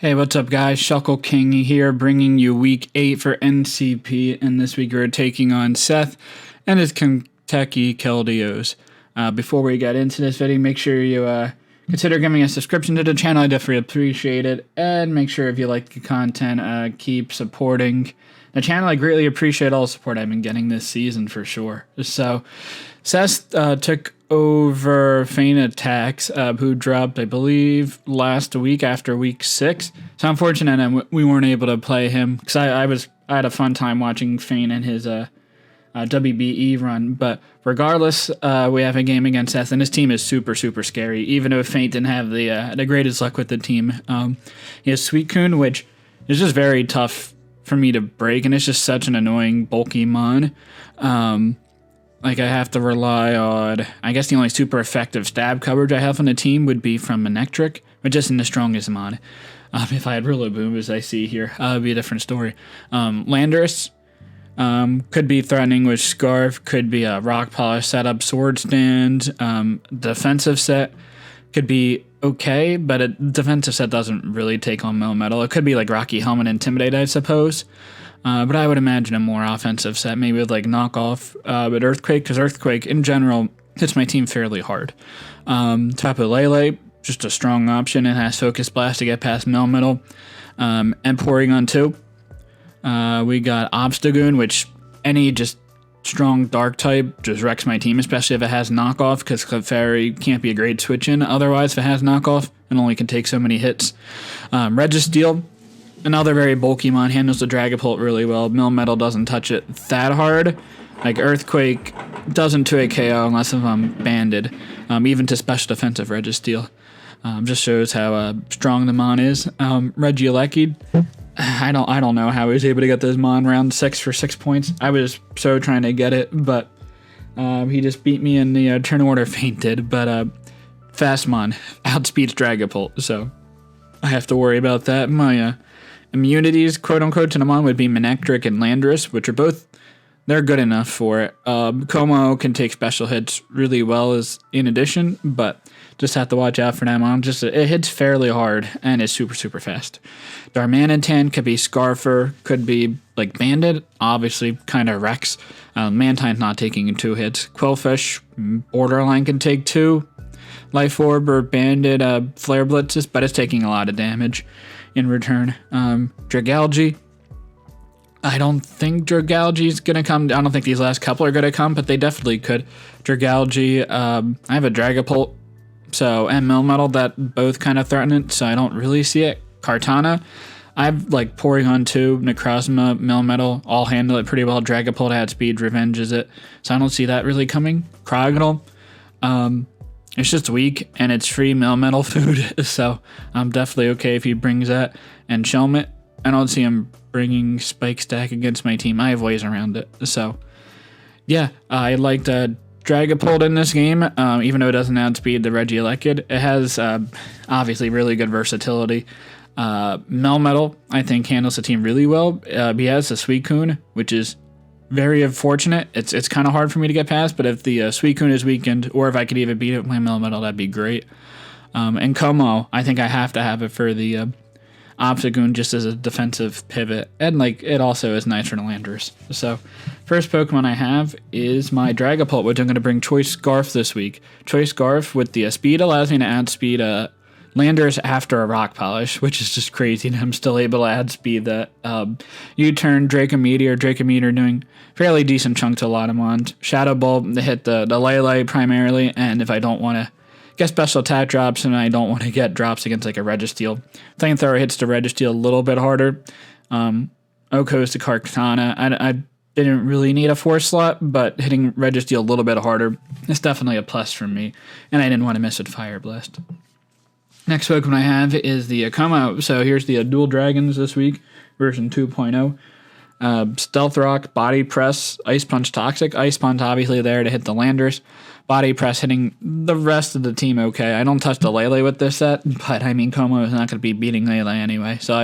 Hey, what's up, guys? Shuckle King here, bringing you Week 8 for NCP, and this week we're taking on Seth and his Kentucky Keldios. Before we get into this video, make sure you consider giving a subscription to the channel. I definitely appreciate it, and make sure if you like the content, keep supporting the channel. I greatly appreciate all the support I've been getting this season for sure. So, Seth took over Feint Attacks, who dropped, I believe, last week after week 6. So unfortunate we weren't able to play him because I had a fun time watching Feint and his WBE run. But regardless, we have a game against Seth, and his team is super scary. Even though Feint didn't have the greatest luck with the team, he has Suicune, which is just very tough for me to break, and it's just such an annoying bulky mon. Like, I have to rely on, I guess the only super effective stab coverage I have on the team would be from Manectric, which isn't the strongest mon. If I had Rillaboom, as I see here, it would be a different story. Landorus could be threatening with Scarf, could be a Rock Polish setup, Sword Stand. Defensive set could be okay, but a defensive set doesn't really take on Melmetal. It could be like Rocky Helmet Intimidate, I suppose. But I would imagine a more offensive set, maybe with like knockoff, but Earthquake, because Earthquake in general hits my team fairly hard. Tapu Lele, just a strong option. It has Focus Blast to get past Melmetal. And Porygon 2. We got Obstagoon, which any just strong dark type just wrecks my team, especially if it has knockoff, because Clefairy can't be a great switch in otherwise if it has knockoff and only can take so many hits. Registeel. Another very bulky mon, handles the Dragapult really well. Melmetal doesn't touch it that hard. Like, Earthquake doesn't 2-hit KO unless if I'm banded. Even to special defensive Registeel. Just shows how strong the mon is. Regieleki, I don't know how he was able to get this mon round 6 for 6 points. I was so trying to get it, but he just beat me in the turn order Feinted. But fast mon outspeeds Dragapult, so I have to worry about that. My immunities, quote-unquote, to the mon would be Manectric and Landorus, which are both, they're good enough for it. Kommo-o can take special hits really well as in addition, but just have to watch out for that mon. Just it hits fairly hard and is super fast. Darmanitan could be Scarfer, could be like Bandit, obviously kind of wrecks. Mantine's not taking 2 hits. Quillfish, borderline can take 2. Life Orb or Bandit Flare Blitzes, but it's taking a lot of damage in return. Dragalge. I don't think Dragalge's gonna come. I don't think these last couple are gonna come, but they definitely could. Dragalge, I have a Dragapult, and Melmetal that both kind of threaten it, so I don't really see it. Kartana, I have like Porygon 2, Necrozma, Melmetal, all handle it pretty well. Dragapult had speed, revenges it, so I don't see that really coming. Cryogonal, it's just weak, and it's free Melmetal food, so I'm definitely okay if he brings that. And Shelmet, I don't see him bringing Spike Stack against my team. I have ways around it. So, yeah, I liked Dragapult in this game, even though it doesn't outspeed the Regieleki. It has, obviously, really good versatility. Melmetal, I think, handles the team really well. He has the Suicune, which is very unfortunate. It's kind of hard for me to get past, but if the Suicune is weakened, or if I could even beat it with my Melmetal, that'd be great. And Kommo-o, I think I have to have it for the Obstagoon just as a defensive pivot, and like it also is nice for the Landorus. So, first Pokemon I have is my Dragapult, which I'm going to bring Choice Scarf this week. Choice Scarf with the speed allows me to outspeed Landorus after a Rock Polish, which is just crazy, and I'm still able to add speed that. U-turn, Draco Meteor doing fairly decent chunk to a lot of mons. Shadow Ball to hit the Lele primarily, and if I don't want to get special attack drops and I don't want to get drops against like a Registeel, Flamethrower hits the Registeel a little bit harder. Oko's to Kartana, I didn't really need a 4 slot, but hitting Registeel a little bit harder is definitely a plus for me, and I didn't want to miss with Fire Blast. Next Pokemon I have is the Kommo-o. So here's the Dual Dragons this week, version 2.0. Stealth Rock, Body Press, Ice Punch Toxic. Ice Punch obviously there to hit the Landorus. Body Press hitting the rest of the team okay. I don't touch the Lele with this set, but I mean Kommo-o is not going to be beating Lele anyway, so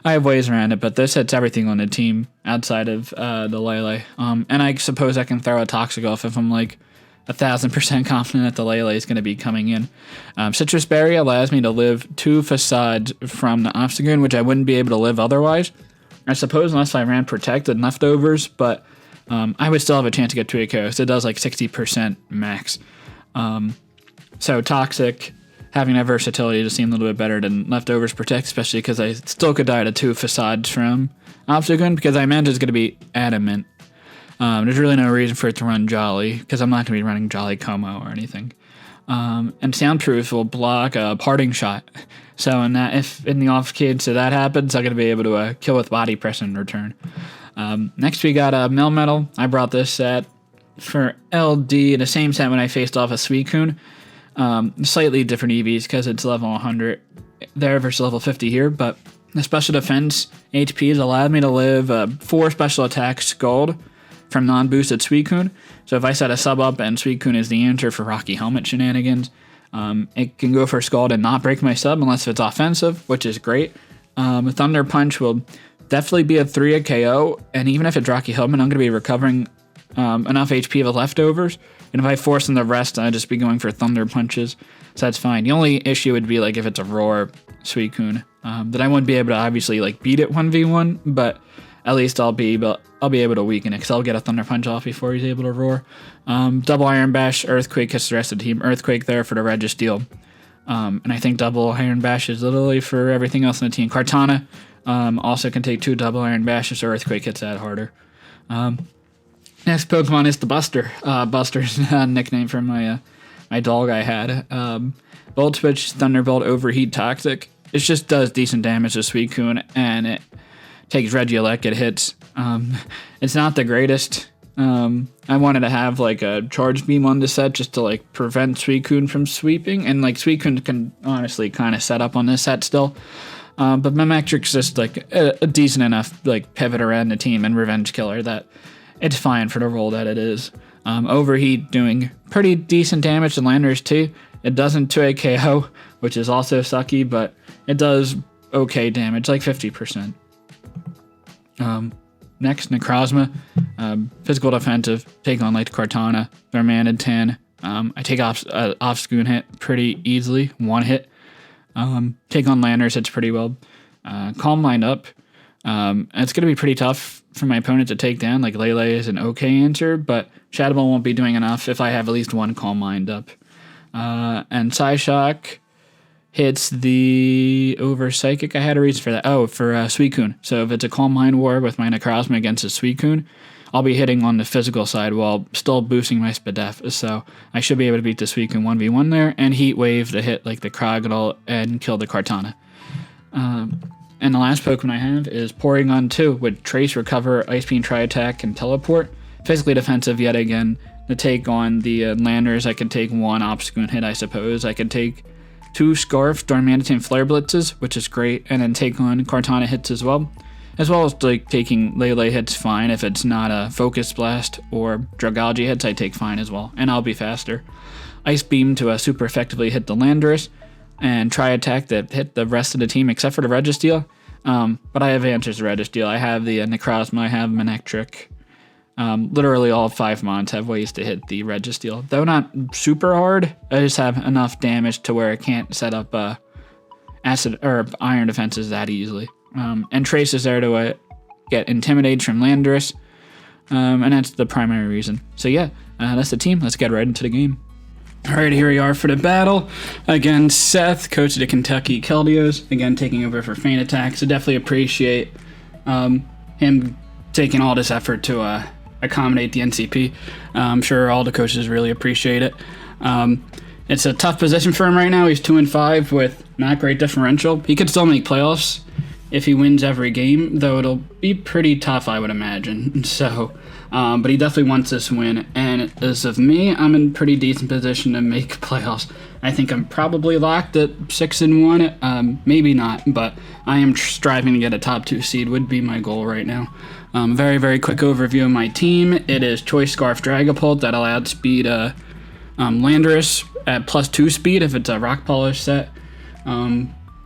I have ways around it, but this hits everything on the team outside of the Lele. And I suppose I can throw a Toxic off if I'm like 1,000% confident that the Lele is going to be coming in. Citrus Berry allows me to live 2 facades from the Obstagoon, which I wouldn't be able to live otherwise. I suppose unless I ran Protected Leftovers, but I would still have a chance to get 2 KOs. It does like 60% max. So Toxic, having that versatility just seemed a little bit better than Leftovers Protect, especially because I still could die to 2 facades from Obstagoon, because I imagine it's going to be Adamant. There's really no reason for it to run Jolly, because I'm not going to be running Jolly Kommo or anything. And Soundproof will block a Parting Shot. So if in the off case that happens, I'm going to be able to kill with Body Press in return. Next we got Melmetal. I brought this set for LD, the same set when I faced off a Suicune. Slightly different EVs because it's level 100 there versus level 50 here, but the special defense HP has allowed me to live 4 special attacks gold from non-boosted Suicune. So if I set a sub up and Suicune is the answer for Rocky Helmet shenanigans, it can go for Scald and not break my sub unless it's offensive, which is great. Thunder Punch will definitely be a 3 KO, and even if it's Rocky Helmet, I'm going to be recovering enough HP with leftovers. And if I force them to rest, I'd just be going for Thunder Punches, so that's fine. The only issue would be like if it's a Roar Suicune, that I wouldn't be able to obviously like beat it 1v1, but at least I'll be able to weaken it, because I'll get a Thunder Punch off before he's able to roar. Double Iron Bash, Earthquake hits the rest of the team. Earthquake there for the Registeel. And I think Double Iron Bash is literally for everything else in the team. Kartana also can take 2 Double Iron Bashes, so Earthquake hits that harder. Next Pokemon is the Buster. Buster's a nickname for my dog I had. Volt Switch, Thunderbolt, Overheat, Toxic. It just does decent damage to Suicune, and it takes Regielect, it hits. It's not the greatest. I wanted to have like a Charge Beam on the set just to like prevent Suicune from sweeping, and like Suicune can honestly kind of set up on this set still. But Mametric's just like a decent enough like pivot around the team and Revenge Killer that it's fine for the role that it is. Overheat doing pretty decent damage to landorus-t. It doesn't 2 KO, which is also sucky, but it does okay damage, like 50%. Next, Necrozma. Physical defensive, take on like Kartana, Vermanadan. I take Obstagoon hit pretty easily, 1 hit. Take on Landorus hits pretty well. Calm Mind up. It's going to be pretty tough for my opponent to take down. Like Lele is an okay answer, but Shadow Ball won't be doing enough if I have at least 1 Calm Mind up. And Psyshock hits the over Psychic. I had a reason for that. Oh, for Suicune. So if it's a Calm Mind War with my Necrozma against a Suicune, I'll be hitting on the physical side while still boosting my Spadef. So I should be able to beat the Suicune 1v1 there, and Heat Wave to hit like the Crocodile and kill the Kartana. And the last Pokemon I have is Porygon 2 with Trace, Recover, Ice Beam, Tri-Attack, and Teleport. Physically defensive yet again. To take on the Landers, I can take 1 Obstagoon hit, I suppose. I can take 2 Scarf, Darmanitan Flare Blitzes, which is great, and then take on Kartana hits as well as like taking Lele hits fine. If it's not a Focus Blast or Dragology hits, I take fine as well, and I'll be faster. Ice Beam to super effectively hit the Landorus, and Tri-Attack that hit the rest of the team except for the Registeel. But I have answers to Registeel. I have the Necrozma, I have Manectric. Literally all 5 mons have ways to hit the Registeel. Though not super hard, I just have enough damage to where I can't set up acid or iron defenses that easily. And Trace is there to get Intimidate from Landorus, and that's the primary reason. So yeah, that's the team. Let's get right into the game. Alright, here we are for the battle. Again, Seth, coach of the Kentucky Keldeos, again taking over for Feint Attack. So definitely appreciate him taking all this effort to accommodate the NCP. I'm sure all the coaches really appreciate it. It's a tough position for him right now. He's 2-5 with not great differential. He could still make playoffs if he wins every game, though it'll be pretty tough, I would imagine. So, but he definitely wants this win. And as of me, I'm in pretty decent position to make playoffs. I think I'm probably locked at 6-1. Maybe not, but I am striving to get a top 2 seed would be my goal right now. Very, very quick overview of my team. It is Choice Scarf Dragapult that will outspeed Landorus at +2 speed if it's a Rock Polish set.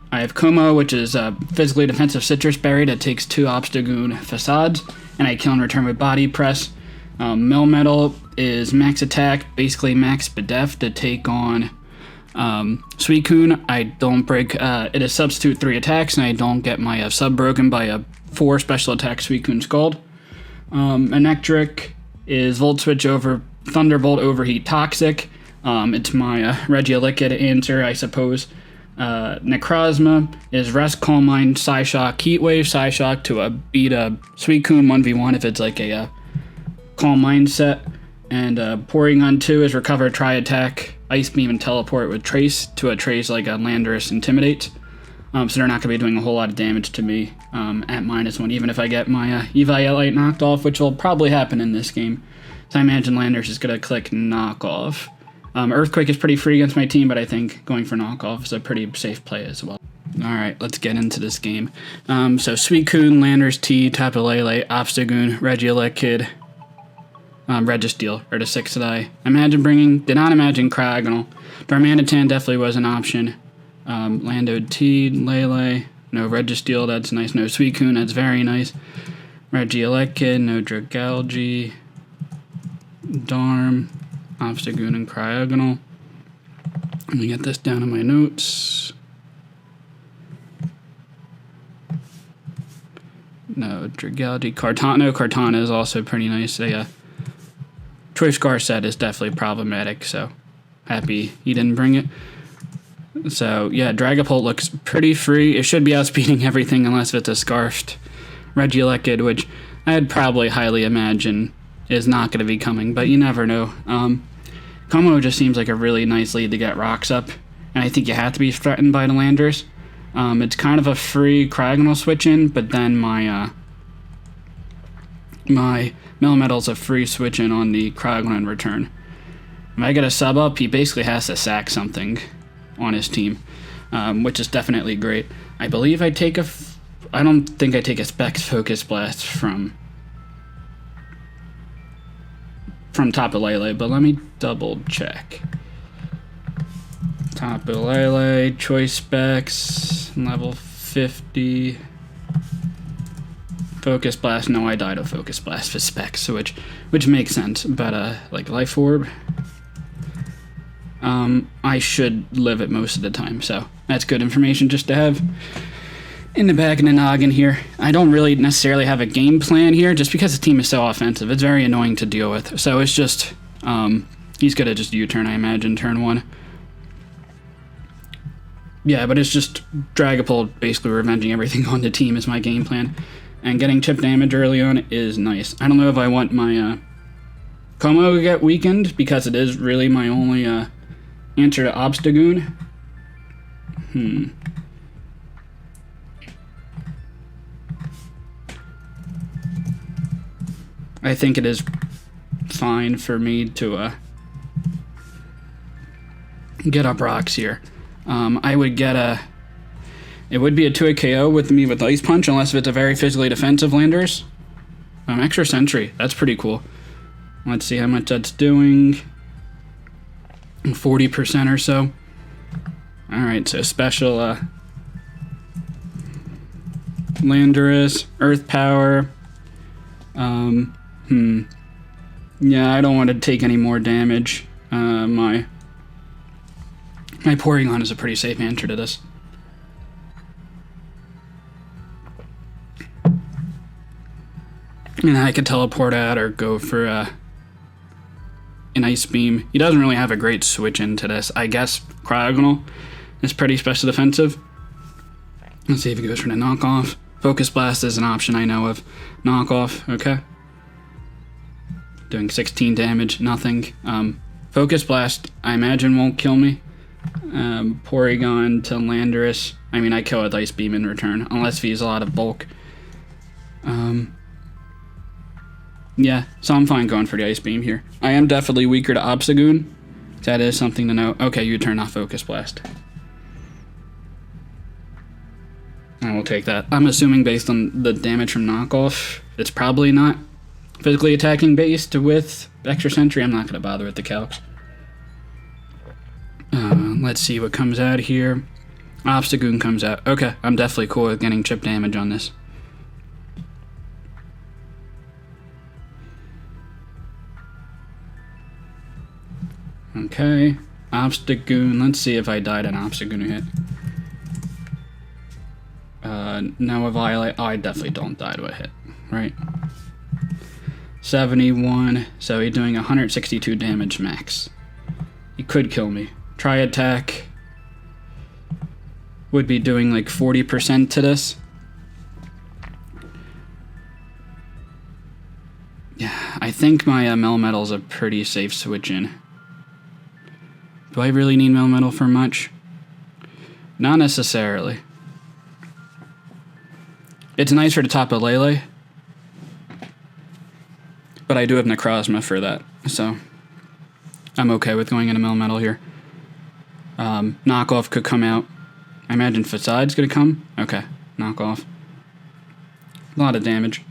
I have Kommo, which is a physically defensive Citrus Berry that takes 2 Obstagoon Facades, and I kill in return with Body Press. Melmetal is max attack, basically max bedef to take on Suicune. I don't break, it is substitute 3 attacks, and I don't get my sub broken by a 4 special attack Suicune Scald. Electric is Volt Switch over Thunderbolt, Overheat, Toxic. It's my Regieleki answer, I suppose. Necrozma is Rest, Calm Mind, Psyshock, Heatwave, Psyshock to beat a Suicune 1v1 if it's like a Calm Mind set. And Porygon 2 is Recover, Tri Attack, Ice Beam, and Teleport with Trace to a Trace like a Landorus Intimidate. So they're not going to be doing a whole lot of damage to me at -1, even if I get my Eviolite knocked off, which will probably happen in this game. So I imagine Landorus is going to click Knockoff. Earthquake is pretty free against my team, but I think going for Knockoff is a pretty safe play as well. Alright, let's get into this game. So Suicune, landorus-t, Tapu Lele, Obstagoon, Regieleki, Registeel are the 6 that I did not imagine Cryogonal. Darmanitan definitely was an option. Lando-t, Lele, no Registeel, that's nice. No Suicune, that's very nice. Regieleki, no Dragalge, Darm, Obstagoon, and Cryogonal. Let me get this down in my notes. No Dragalge, Kartana is also pretty nice. Choice Scar set is definitely problematic, so happy he didn't bring it. So yeah, Dragapult looks pretty free. It should be outspeeding everything unless it's a Scarfed Regieleki, which I'd probably highly imagine is not going to be coming, but you never know. Kommo-o just seems like a really nice lead to get rocks up, and I think you have to be threatened by the Landers. It's kind of a free Cryogonal switch in, but then my Melmetal's a free switch in on the Cryogonal in return. If I get a sub up, he basically has to sack something on his team, which is definitely great. I believe I take I don't think I take a Specs Focus Blast from Tapu Lele, but let me double check. Tapu Lele, Choice Specs, level 50. Focus Blast, no, I died of Focus Blast for Specs, which makes sense, but like Life Orb, I should live it most of the time, so that's good information just to have in the back of the noggin here. I don't really necessarily have a game plan here, just because the team is so offensive. It's very annoying to deal with, so it's just, he's gonna just U-turn, I imagine, turn 1. Yeah, but it's just Dragapult basically revenging everything on the team is my game plan. And getting chip damage early on is nice. I don't know if I want my Kommo-o to get weakened, because it is really my only answer to Obstagoon. I think it is fine for me to get up rocks here. I would get it would be a 2-hit KO with me with Ice Punch, unless it's a very physically defensive Landorus. Extra Sentry, that's pretty cool. Let's see how much that's doing. 40% or so. Alright, so special Landorus, Earth Power. Yeah, I don't want to take any more damage. My Porygon is a pretty safe answer to this. And I could teleport out or go for an Ice Beam. He doesn't really have a great switch into this. I guess Cryogonal is pretty special defensive. Let's see if he goes for the knockoff. Focus Blast is an option I know of. Knockoff, okay. Doing 16 damage, nothing. Focus Blast, I imagine, won't kill me. Porygon to Landorus. I mean, I kill with Ice Beam in return, unless he has a lot of bulk. Yeah, so I'm fine going for the Ice Beam here. I am definitely weaker to Obstagoon. That is something to know. Okay, you turn off Focus Blast. I will take that. I'm assuming based on the damage from knockoff, it's probably not physically attacking based with Extra Sentry. I'm not going to bother with the calcs. Let's see what comes out here. Obstagoon comes out. Okay, I'm definitely cool with getting chip damage on this. Okay. Obstagoon. Let's see if I died an Obstagoon hit. No, a Violate. Oh, I definitely don't die to a hit, right? 71. So he's doing 162 damage max. He could kill me. Try attack. Would be doing like 40% to this. Yeah, I think my Melmetal's a pretty safe switch in. Do I really need Melmetal for much? Not necessarily. It's nice for the top of Lele, but I do have Necrozma for that, so I'm okay with going into Melmetal here. Knockoff could come out. I imagine Facade's gonna come. Okay, knockoff. A lot of damage.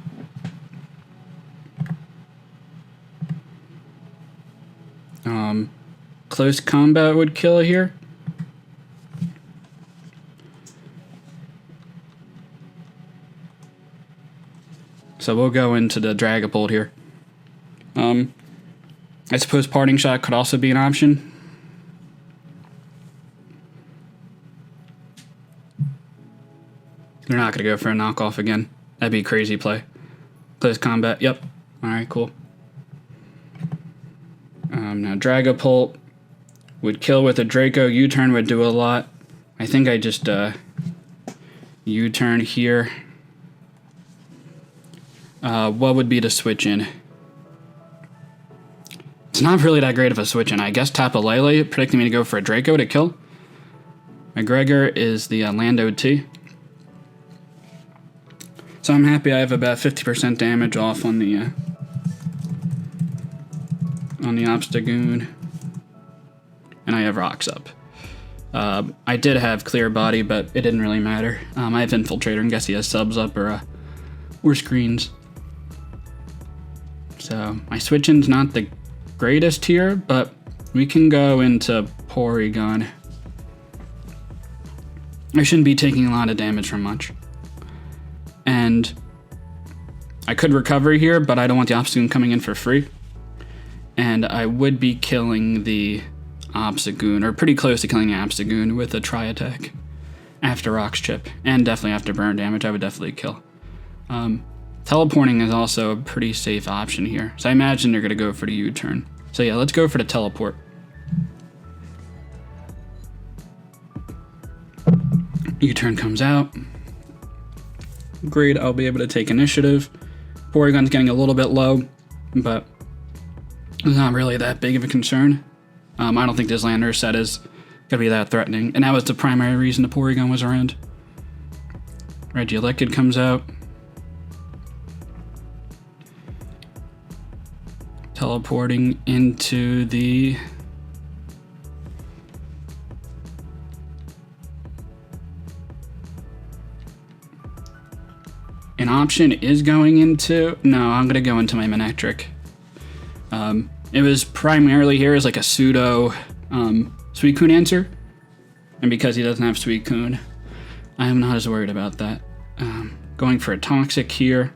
Close combat would kill here. So we'll go into the Dragapult here. I suppose Parting Shot could also be an option. They're not going to go for a knockoff again. That'd be a crazy play. Close combat, yep. Alright, cool. Now Dragapult would kill with a Draco. U-turn would do a lot. I think I just U-turn here. What would be the switch in? It's not really that great of a switch in. I guess Tapa Lele predicting me to go for a Draco to kill. McGregor is the Lando-t. So I'm happy I have about 50% damage off on the Obstagoon. And I have rocks up. I did have Clear Body, but it didn't really matter. I have Infiltrator and guess he has subs up or screens. So my switch-in's not the greatest here, but we can go into Porygon. I shouldn't be taking a lot of damage from much. And I could recover here, but I don't want the Obstagoon coming in for free. And I would be killing the Obstagoon, or pretty close to killing the Obstagoon with a Tri-Attack. After Rocks Chip, and definitely after burn damage, I would definitely kill. Teleporting is also a pretty safe option here. So I imagine they're going to go for the U-turn. So yeah, let's go for the teleport. U-turn comes out. Great, I'll be able to take initiative. Porygon's getting a little bit low, but it's not really that big of a concern. I don't think this landorus set is going to be that threatening. And that was the primary reason the Porygon was around. Regieleki comes out. Teleporting into the... An option is going into... No, I'm going to go into my Manectric. It was primarily here as like a pseudo Suicune answer. And because he doesn't have Suicune, I am not as worried about that. Going for a Toxic here.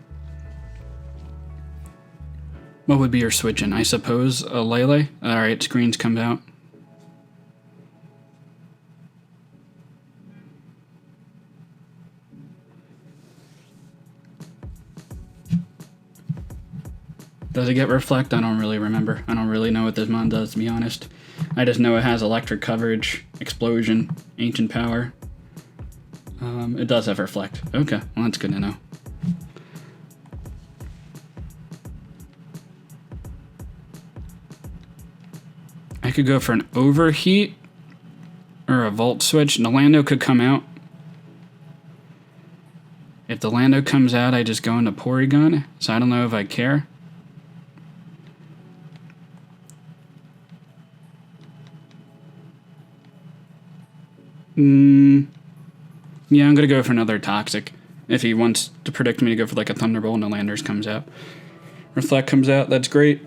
What would be your switch in? I suppose a Lele. Alright, screens come out. Does it get Reflect? I don't really remember. I don't really know what this mon does, to be honest. I just know it has Electric Coverage, Explosion, Ancient Power. It does have Reflect. Okay, well that's good to know. I could go for an Overheat or a Volt Switch. And the Lando could come out. If the Lando comes out, I just go into Porygon. So I don't know if I care. Yeah, I'm going to go for another Toxic. If he wants to predict me to go for like a Thunderbolt and the landorus comes out. Reflect comes out, that's great.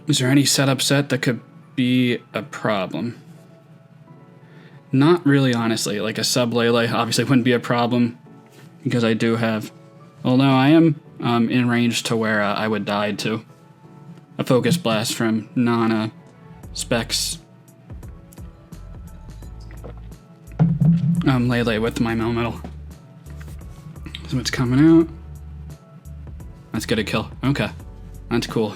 Is there any setup set that could be a problem? Not really, honestly. Like a Sub-Lele obviously wouldn't be a problem because I do have... Well, no, I am in range to where I would die to. a Focus Blast from non-specs Lele with my Melmetal. So it's coming out. Let's get a kill. Okay, that's cool.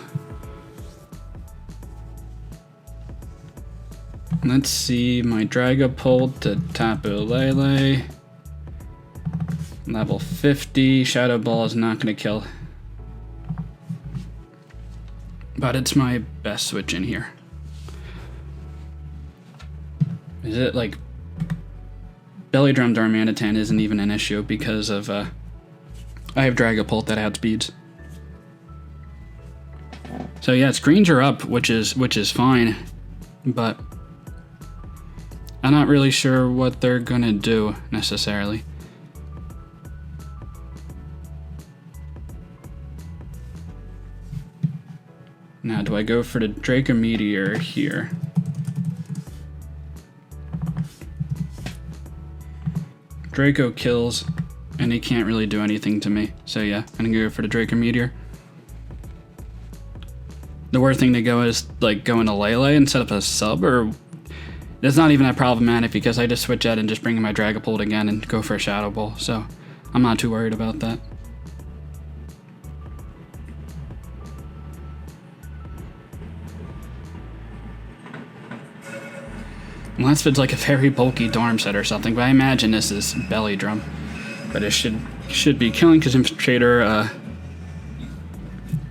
Let's see my Dragapult to Tapu Lele. Level 50. Shadow Ball is not going to kill. But it's my best switch in here. Is it like... Belly Drum Darmanitan isn't even an issue because of... I have Dragapult that outspeeds. So yeah, screens are up, which is fine. But... I'm not really sure what they're gonna do, necessarily. Now, do I go for the Draco Meteor here? Draco kills, and he can't really do anything to me. So yeah, I'm gonna go for the Draco Meteor. The worst thing to go is, like, go into Lele and set up a sub, or... It's not even that problematic because I just switch out and just bring in my Dragapult again and go for a Shadow Ball, so I'm not too worried about that. Unless it's like a very bulky Dorm set or something, but I imagine this is Belly Drum. But it should be killing because Infiltrator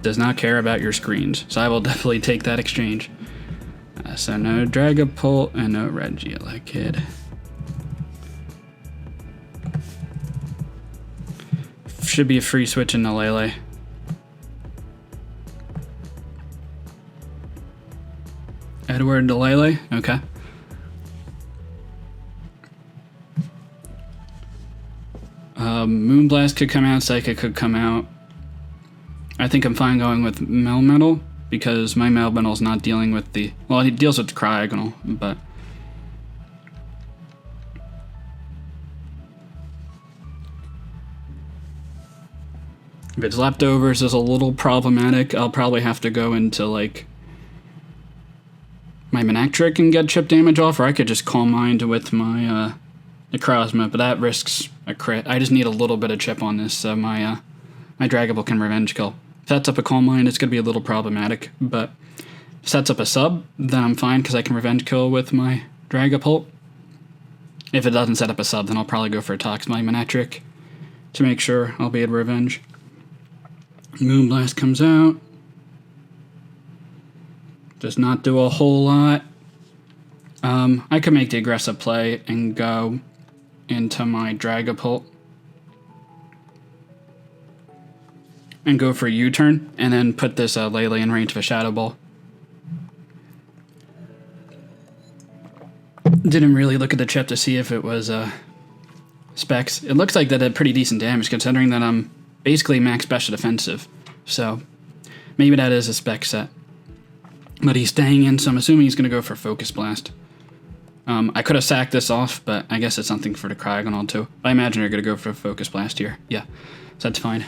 does not care about your screens, so I will definitely take that exchange. So no Dragapult and no Regieleki Kid. Should be a free switch into Lele. Edward to Lele, okay. Moonblast could come out, Psychic could come out. I think I'm fine going with Melmetal, because my Melmetal's not dealing with the... Well, he deals with the Cryogonal, but... If it's leftovers is a little problematic, I'll probably have to go into, like... my Manectric and get chip damage off, or I could just Calm Mind with my, Necrozma, but that risks a crit. I just need a little bit of chip on this, so my Dragapult can Revenge Kill. If sets up a Calm Mind, it's going to be a little problematic, but if sets up a sub, then I'm fine because I can Revenge Kill with my Dragapult. If it doesn't set up a sub, then I'll probably go for a Tox my Manectric to make sure I'll be able to Revenge. Moonblast comes out. Does not do a whole lot. I could make the aggressive play and go into my Dragapult. And go for a U-turn, and then put this Lele in range of a Shadow Ball. Didn't really look at the chip to see if it was specs. It looks like that did pretty decent damage, considering that I'm basically max special defensive. So, maybe that is a spec set. But he's staying in, so I'm assuming he's going to go for Focus Blast. I could have sacked this off, but I guess it's something for the Cryogonal too. I imagine they're going to go for Focus Blast here. Yeah, so that's fine.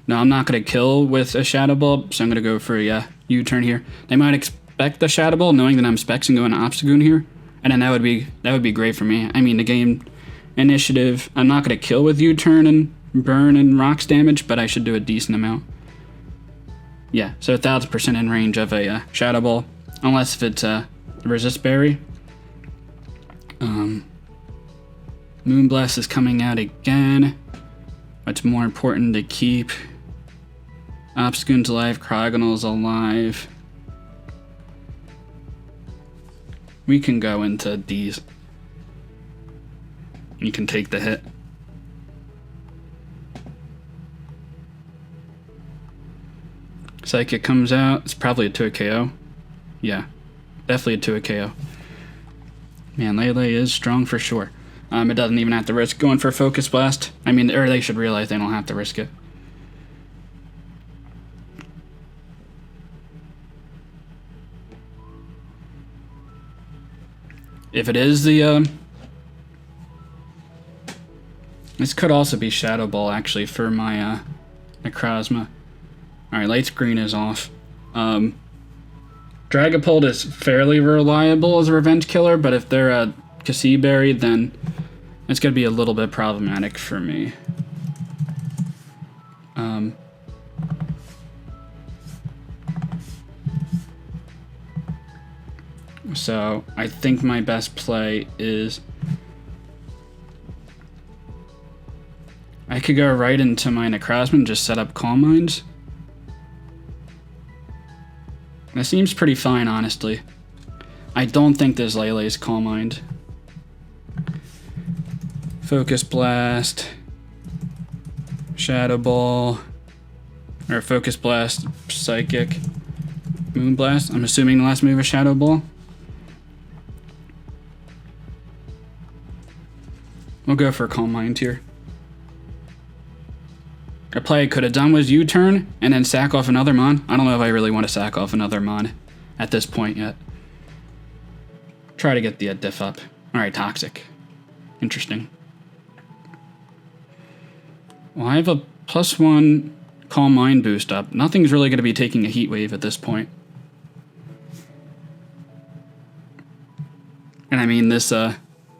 Now, I'm not going to kill with a Shadow Ball, so I'm going to go for a U-turn here. They might expect the Shadow Ball, knowing that I'm specs and going to Obstagoon here, and then that would be great for me. I mean, the game initiative, I'm not going to kill with U-turn and burn and rocks damage, but I should do a decent amount. Yeah, so 1000% in range of a Shadow Ball, unless if it's a Resist Berry. Moonblast is coming out again. What's more important to keep? Obstagoon's alive, Cryogonal's alive. We can go into these. You can take the hit. Psychic comes out. It's probably a 2 KO. Yeah, definitely a 2 KO. Man, Lele is strong for sure. It doesn't even have to risk going for a Focus Blast. I mean, or they should realize they don't have to risk it. If it is the, this could also be Shadow Ball, actually, for my, Necrozma. Alright, light screen is off. Dragapult is fairly reliable as a revenge killer, but if they're a Berry, then it's going to be a little bit problematic for me. So I think my best play is I could go right into my Necrozma, just set up Calm Minds. That seems pretty fine, honestly. I don't think this Lele's Calm Mind. Focus Blast, Shadow Ball, or Focus Blast, Psychic, Moon Blast. I'm assuming the last move is Shadow Ball. We'll go for Calm Mind here. A play I could have done was U-turn and then sack off another Mon. I don't know if I really want to sack off another Mon at this point yet. Try to get the diff up. Alright, Toxic. Interesting. Well, I have a +1 Calm Mind boost up. Nothing's really going to be taking a Heat Wave at this point. And I mean, this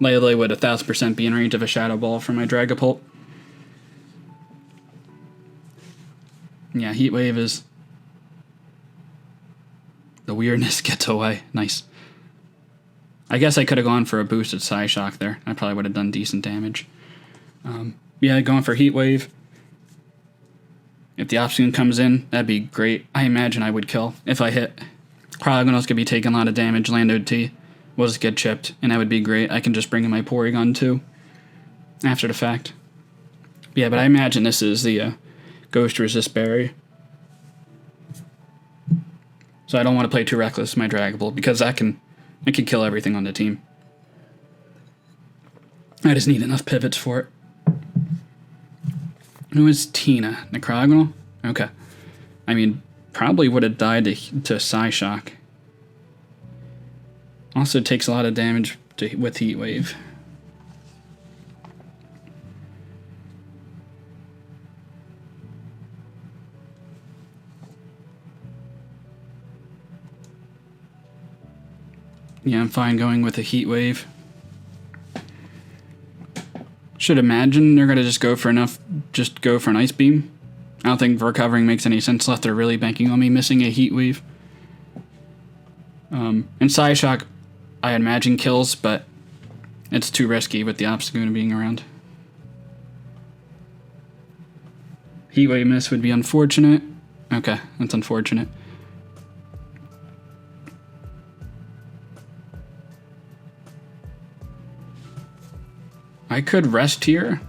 Lele would 1000% be in range of a Shadow Ball for my Dragapult. Yeah, Heat Wave is... The weirdness gets away. Nice. I guess I could have gone for a boosted Psyshock there. I probably would have done decent damage. Yeah, going for Heat Wave. If the Obstagoon comes in, that'd be great. I imagine I would kill if I hit. Cryogonal's gonna be taking a lot of damage. Lando-t will just get chipped, and that would be great. I can just bring in my Porygon too after the fact. Yeah, but I imagine this is the Ghost Resist Berry. So I don't want to play too reckless with my Dragapult because I can kill everything on the team. I just need enough pivots for it. Who is Tina? Necrogonal? Okay. I mean, probably would have died to Psyshock. Also takes a lot of damage with Heat Wave. Yeah, I'm fine going with a Heat Wave. Should imagine they're gonna just go for an Ice Beam. I don't think recovering makes any sense unless they're really banking on me missing a Heat Wave. And Psyshock, I imagine kills, but it's too risky with the Obstagoon being around. Heat Wave miss would be unfortunate. Okay, that's unfortunate. I could rest here.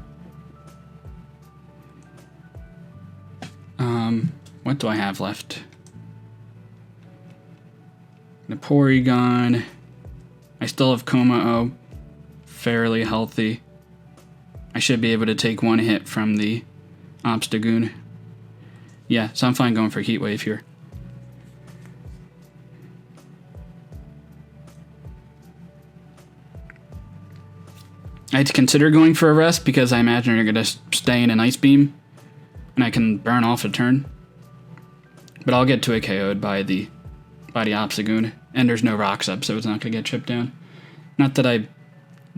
What do I have left? The Porygon. I still have kommo-o. Fairly healthy. I should be able to take one hit from the Obstagoon. Yeah, so I'm fine going for Heat Wave here. I had to consider going for a rest because I imagine you're going to stay in an Ice Beam and I can burn off a turn. But I'll get 2 KO'd by the Obstagoon, and there's no rocks up, so it's not going to get chipped down. Not that I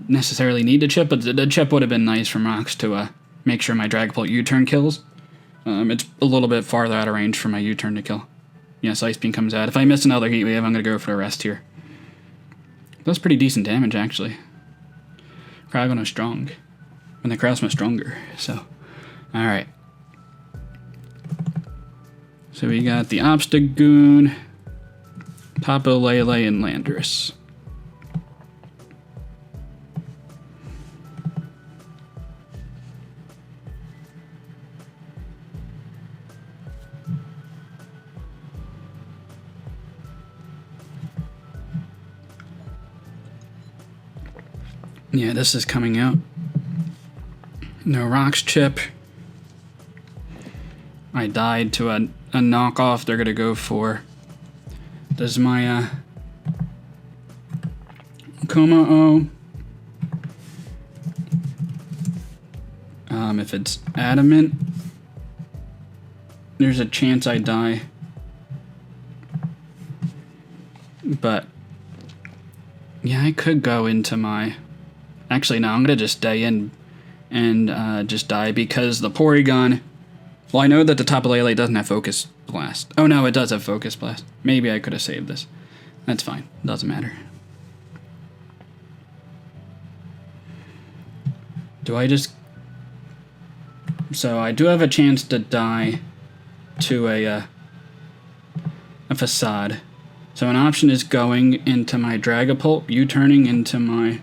necessarily need to chip, but the chip would have been nice from rocks to make sure my Dragapult U-turn kills. It's a little bit farther out of range for my U-turn to kill. Yes, Ice Beam comes out. If I miss another Heat Wave, I'm going to go for a rest here. That's pretty decent damage, actually. Cryogonal is strong. And the Necrozma stronger, so. Alright. So we got the Obstagoon, Tapu Lele, and Landorus. Yeah, this is coming out. No rocks chip. I died to a knockoff. They're gonna go for. Does my kommo-o? If it's adamant, there's a chance I die. But yeah, I could go into my... Actually, no, I'm going to just stay in and just die because the Porygon... Well, I know that the Tapu Lele doesn't have Focus Blast. Oh, no, it does have Focus Blast. Maybe I could have saved this. That's fine. Doesn't matter. Do I just... So I do have a chance to die to a Facade. So an option is going into my Dragapult, U-turning into my...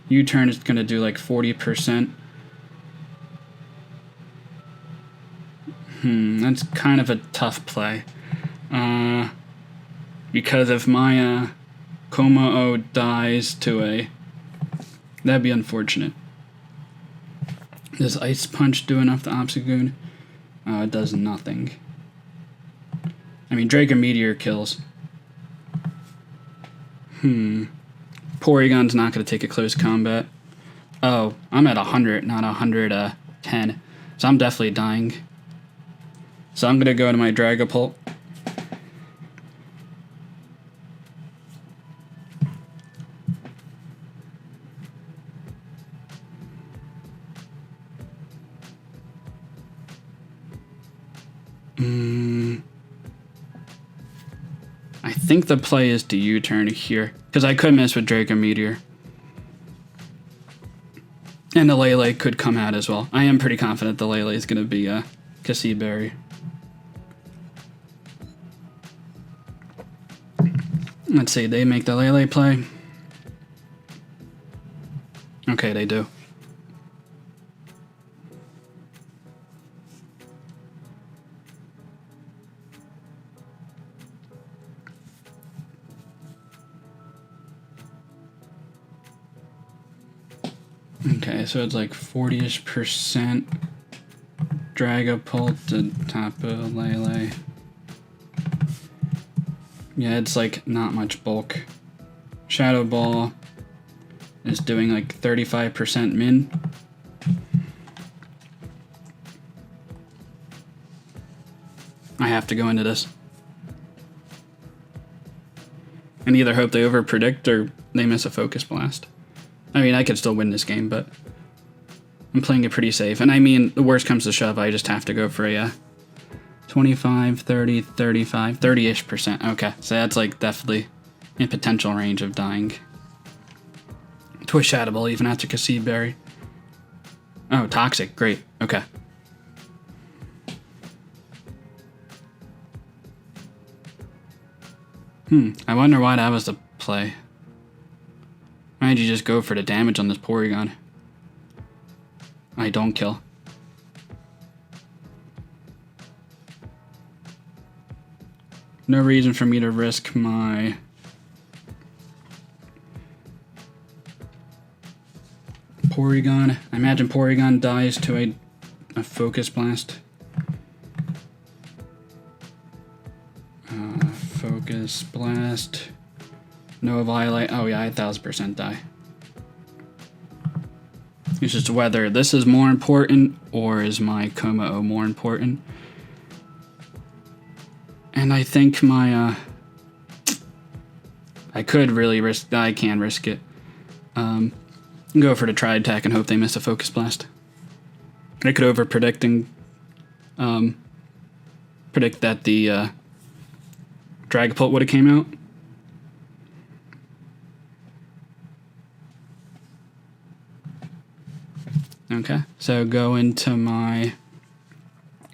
U-turn is going to do like 40%. That's kind of a tough play. Because if my Kommo-o dies to a... That'd be unfortunate. Does Ice Punch do enough to Obstagoon? It does nothing. I mean, Draco Meteor kills. Porygon's not going to take a close combat. Oh, I'm at 100, not 110. So I'm definitely dying. So I'm going to go to my Dragapult. I think the play is to U-turn here, because I could miss with Draco Meteor. And the Lele could come out as well. I am pretty confident the Lele is going to be a Berry. Let's see, they make the Lele play. Okay, they do. Okay, so it's like 40-ish% Dragapult to Tapu Lele. Yeah, it's like not much bulk. Shadow Ball is doing like 35% min. I have to go into this. And either hope they overpredict or they miss a Focus Blast. I mean, I could still win this game, but I'm playing it pretty safe. And I mean, the worst comes to shove, I just have to go for a 25, 30, 35, 30-ish%. Okay, so that's like definitely in potential range of dying. To a Shadow Ball even after Berry. Oh, Toxic, great, okay. I wonder why that was the play. Why did you just go for the damage on this Porygon? I don't kill. No reason for me to risk my... Porygon. I imagine Porygon dies to a Focus Blast. Focus Blast. No Violet. Oh yeah, I 1000% die. It's just whether this is more important or is my Kommo-o more important. And I think my I could really risk. I can risk it. Go for the Tri Attack and hope they miss a Focus Blast. I could over predict and predict that the Dragapult would have came out. Okay, so go into my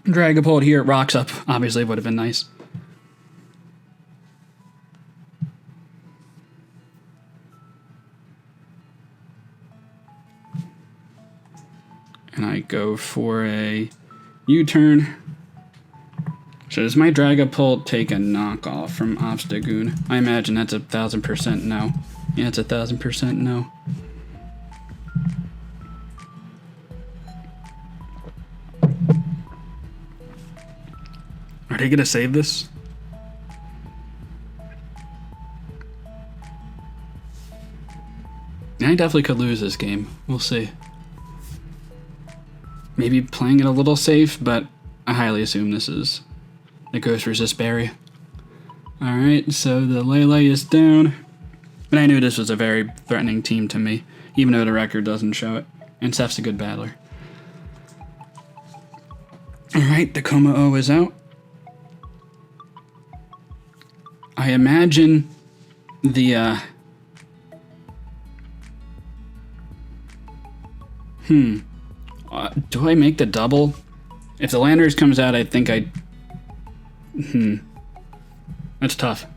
Dragapult here. Rocks up, obviously, would have been nice. And I go for a U-turn. So does my Dragapult take a knockoff from Obstagoon? I imagine that's 1000% no. Yeah, it's 1000% no. Are they gonna save this? I definitely could lose this game. We'll see. Maybe playing it a little safe, but I highly assume this is... It goes for Berry. Alright, so the Lele is down. But I knew this was a very threatening team to me, even though the record doesn't show it. And Seth's a good battler. Alright, the kommo-o is out. I imagine the, do I make the double? If the landorus comes out, I think that's tough.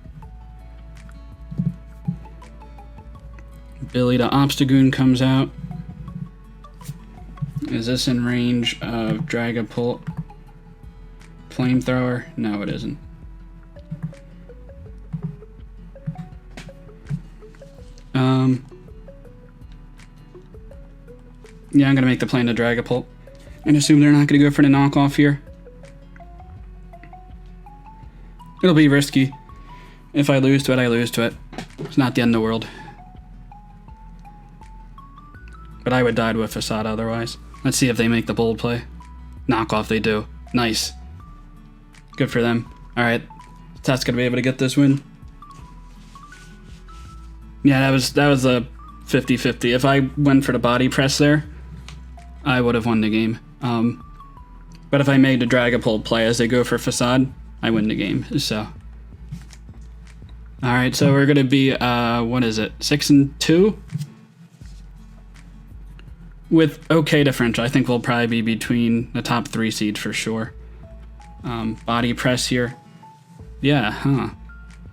Billy the Obstagoon comes out. Is this in range of Dragapult? Flamethrower? No, it isn't. Yeah, I'm gonna make the plan to Dragapult and assume they're not gonna go for the knockoff here. It'll be risky. If I lose to it, I lose to it. It's not the end of the world. But I would die to a facade otherwise. Let's see if they make the bold play. Knockoff they do. Nice. Good for them. Alright. Seth's gonna be able to get this win. Yeah, that was a 50-50. If I went for the body press there, I would have won the game. But if I made the Dragapult play as they go for facade, I win the game. So, alright, so we're gonna be what is it? 6-2? With okay differential. I think we'll probably be between the top 3 seeds for sure. Body press here. Yeah,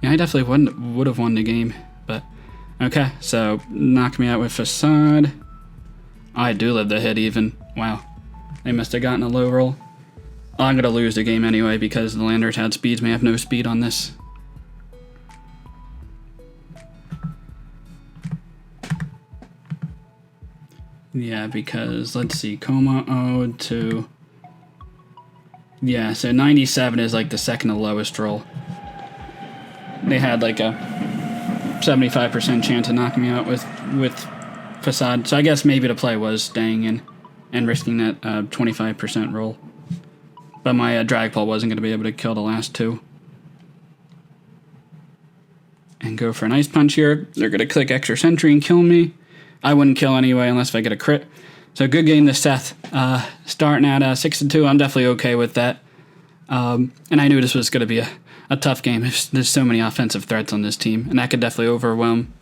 Yeah, I definitely would have won the game, but okay, so knock me out with facade. I do live the hit even. Wow. They must have gotten a low roll. I'm gonna lose the game anyway because the landorus had speeds. May have no speed on this. Yeah, because let's see, kommo-o to... Yeah, so 97 is like the second to lowest roll. They had like a 75% chance of knocking me out with facade. So I guess maybe the play was staying in and risking that 25% roll. But my Dragapult wasn't going to be able to kill the last 2. And go for an Ice Punch here. They're going to click Extra Sentry and kill me. I wouldn't kill anyway unless if I get a crit. So good game to Seth. Starting at 6-2, I'm definitely okay with that. And I knew this was going to be a tough game. There's so many offensive threats on this team, and that could definitely overwhelm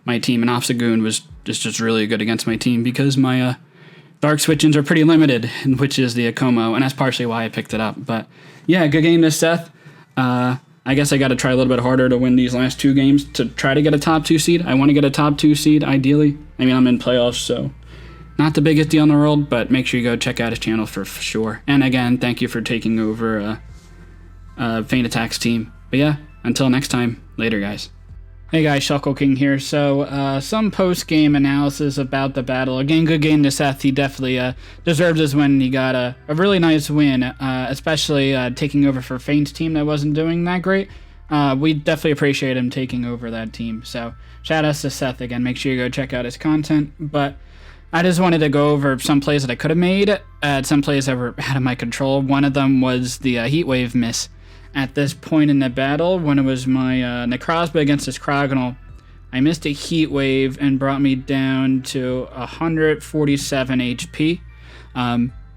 my team. And Obstagoon was just really good against my team because my Dark Switch-ins are pretty limited, which is the kommo-o, and that's partially why I picked it up. But yeah, good game to Seth. I guess I got to try a little bit harder to win these last 2 games to try to get a top 2 seed. I want to get a top 2 seed, ideally. I mean, I'm in playoffs, so not the biggest deal in the world, but make sure you go check out his channel for sure. And again, thank you for taking over Feint Attack's team. But yeah, until next time, later, guys. Hey guys, Shuckle King here. So, some post-game analysis about the battle. Again, good game to Seth. He definitely deserves his win. He got a really nice win, especially taking over for Feint's team that wasn't doing that great. We definitely appreciate him taking over that team. So, shout outs to Seth again. Make sure you go check out his content. But I just wanted to go over some plays that I could have made, some plays that were out of my control. One of them was the Heat Wave miss. At this point in the battle, when it was my Necrozma against this Crogonal, I missed a Heat Wave and brought me down to 147 HP.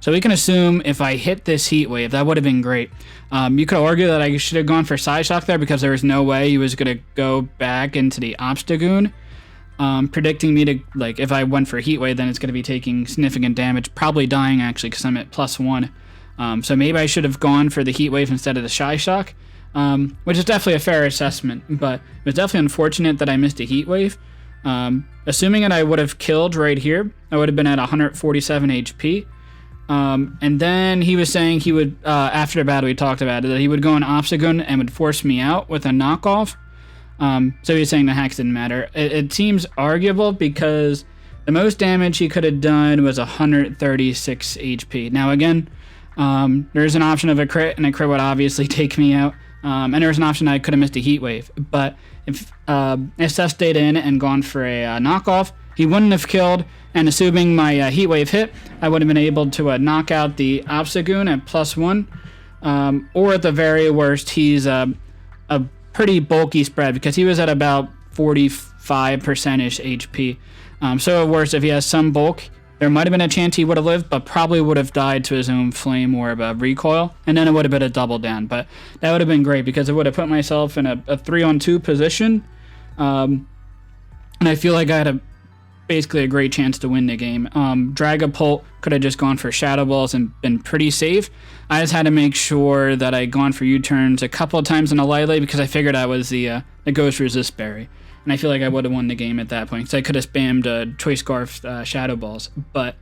So we can assume if I hit this Heat Wave, that would have been great. You could argue that I should have gone for Psyshock there because there was no way he was going to go back into the Obstagoon, predicting me to, like, if I went for Heat Wave, then it's going to be taking significant damage, probably dying actually because I'm at +1. So maybe I should have gone for the Heat Wave instead of the Psyshock, which is definitely a fair assessment, but it was definitely unfortunate that I missed a Heat Wave. Assuming that I would have killed right here, I would have been at 147 HP. And then he was saying he would, after the battle we talked about it, that he would go on Obstagoon and would force me out with a knockoff. So he was saying the hacks didn't matter. It seems arguable because the most damage he could have done was 136 HP. Now again, there's an option of a crit, and a crit would obviously take me out. And there's an option I could have missed a Heat Wave. But if Seth stayed in and gone for a knockoff, he wouldn't have killed. And assuming my Heat Wave hit, I would have been able to knock out the Obstagoon at +1. Or at the very worst, he's pretty bulky spread because he was at about 45% HP. So at worst, if he has some bulk, there might have been a chance he would have lived, but probably would have died to his own flame or a recoil, and then it would have been a double down. But that would have been great because it would have put myself in a 3-on-2 position, and I feel like I had basically a great chance to win the game. Dragapult could have just gone for Shadow Balls and been pretty safe. I just had to make sure that I gone for U-turns a couple of times in a Lily because I figured I was the Ghost Resist Berry. And I feel like I would have won the game at that point because I could have spammed Choice Scarf Shadow Balls. But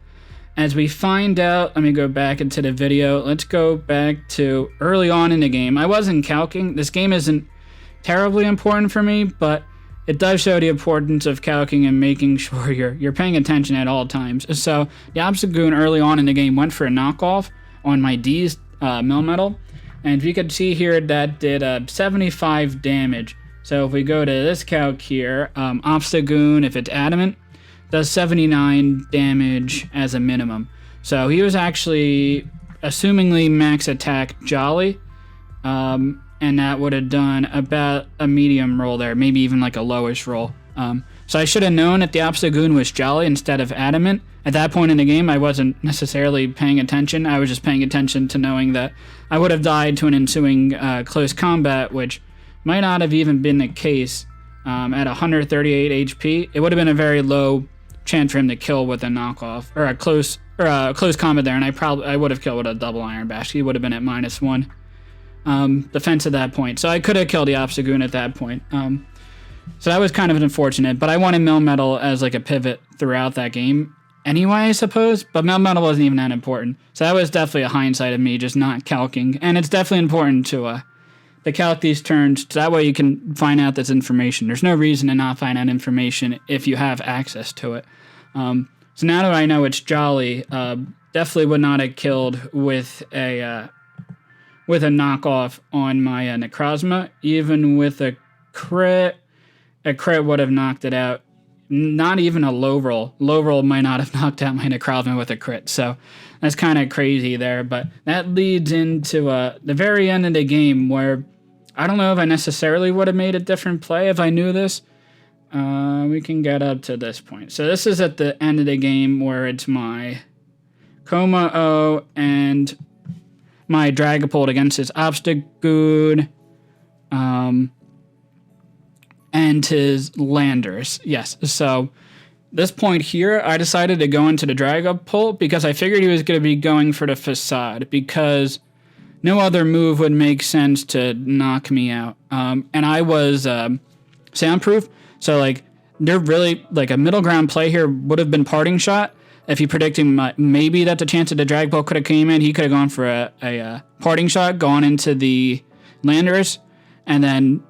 as we find out, let me go back into the video. Let's go back to early on in the game. I wasn't calcing. This game isn't terribly important for me, but it does show the importance of calcing and making sure you're paying attention at all times. So the Obstagoon early on in the game went for a knockoff on my D's Melmetal. And if you could see here, that did 75 damage. So if we go to this calc here, Obstagoon, if it's adamant, does 79 damage as a minimum. So he was actually assumingly max attack Jolly, and that would have done about a medium roll there, maybe even like a lowish roll. So I should have known that the Obstagoon was Jolly instead of adamant. At that point in the game, I wasn't necessarily paying attention. I was just paying attention to knowing that I would have died to an ensuing close combat, which might not have even been the case at 138 HP. It would have been a very low chance for him to kill with a knockoff or a close combat there, and I would have killed with a double Iron Bash. He would have been at -1 defense at that point, so I could have killed the Obstagoon at that point. So that was kind of unfortunate, but I wanted Melmetal as like a pivot throughout that game anyway, I suppose. But Melmetal wasn't even that important, so that was definitely a hindsight of me just not calcing, and it's definitely important to calc these turns, so that way you can find out this information. There's no reason to not find out information if you have access to it. So now that I know it's Jolly, definitely would not have killed with a knockoff on my Necrozma. Even with a crit would have knocked it out. Not even a low roll. Low roll might not have knocked out my Necrozma with a crit, so that's kind of crazy there. But that leads into the very end of the game where I don't know if I necessarily would have made a different play if I knew this. We can get up to this point. So this is at the end of the game where it's my kommo-o and my Dragapult against his Obstagoon and his Landorus. Yes, so this point here, I decided to go into the Dragapult because I figured he was going to be going for the Facade because no other move would make sense to knock me out. And I was soundproof, so like they're really like a middle ground play here would have been Parting Shot. If he predicted maybe that the chance of the Dragapult could have came in, he could have gone for a Parting Shot, gone into the Landorus, and then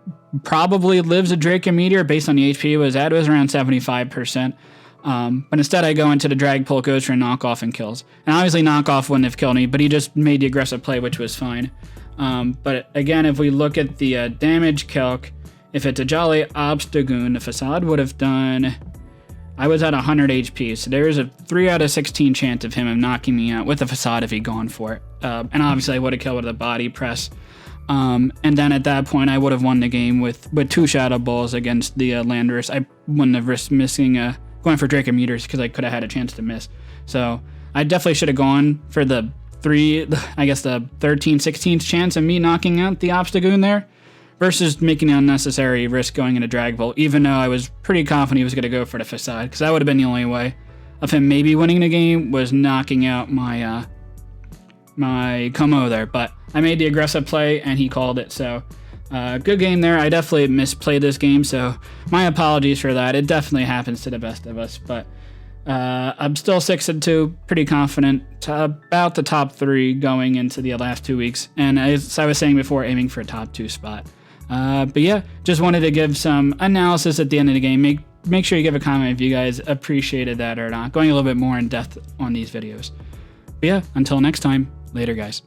probably lives a Draco Meteor based on the HP it was at. It was around 75%. But instead I go into the Dragapult, goes for a knockoff and kills. And obviously knockoff wouldn't have killed me, but he just made the aggressive play, which was fine. But again, if we look at the damage calc, if it's a Jolly Obstagoon, the Facade would have done... I was at 100 HP, so there's a 3 out of 16 chance of him knocking me out with the Facade if he'd gone for it. And obviously I would have killed with a body press. And then at that point I would have won the game with 2 Shadow Balls against the Landorus. I wouldn't have risked missing... going for Draco Meteors because I could have had a chance to miss. So I definitely should have gone for the 13/16th chance of me knocking out the Obstagoon there versus making an unnecessary risk going into Dragapult, even though I was pretty confident he was going to go for the Facade because that would have been the only way of him maybe winning the game was knocking out my my kommo-o there. But I made the aggressive play and he called it, so... good game there. I definitely misplayed this game, so my apologies for that. It definitely happens to the best of us, but I'm still 6-2, pretty confident about the top 3 going into the last 2 weeks, and as I was saying before, aiming for a top 2 spot. But yeah, just wanted to give some analysis at the end of the game. Make sure you give a comment if you guys appreciated that or not, going a little bit more in depth on these videos. But yeah, until next time, later guys.